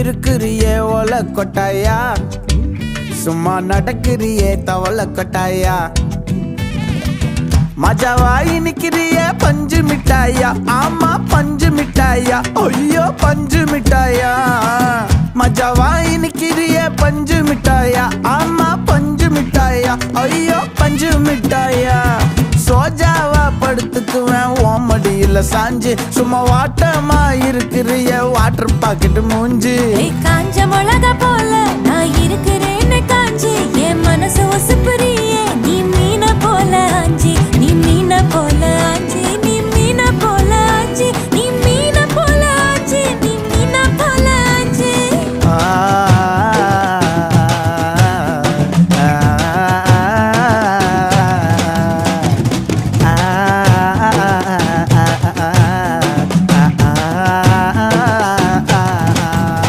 இருக்கிறியே ஓல கொட்டாயா, சும்மா நடக்கிறியே தவள கொட்டாயா. மஜாவாய் நிக்கிறிய பஞ்சு மிட்டாயா, ஆமா பஞ்சு மிட்டாயா, ஐயோ பஞ்சு மிட்டாயா. மஜாவாய் நிக்கிறிய பஞ்சு மிட்டாயா, ஆமா பஞ்சு மிட்டாயா, ஐயோ பஞ்சு மிட்டாயா. சோஜாவா படுத்துக்குவேன் ஓமடியில சாஞ்சு, சும்மா வாட்டமா இருக்கிறிய வாட்டர் பாக்கெட் மூஞ்சி. காஞ்ச மிளகா போல நான் இருக்கிறேன்னு காஞ்சி, என் மனசு ஒசுப்புறிய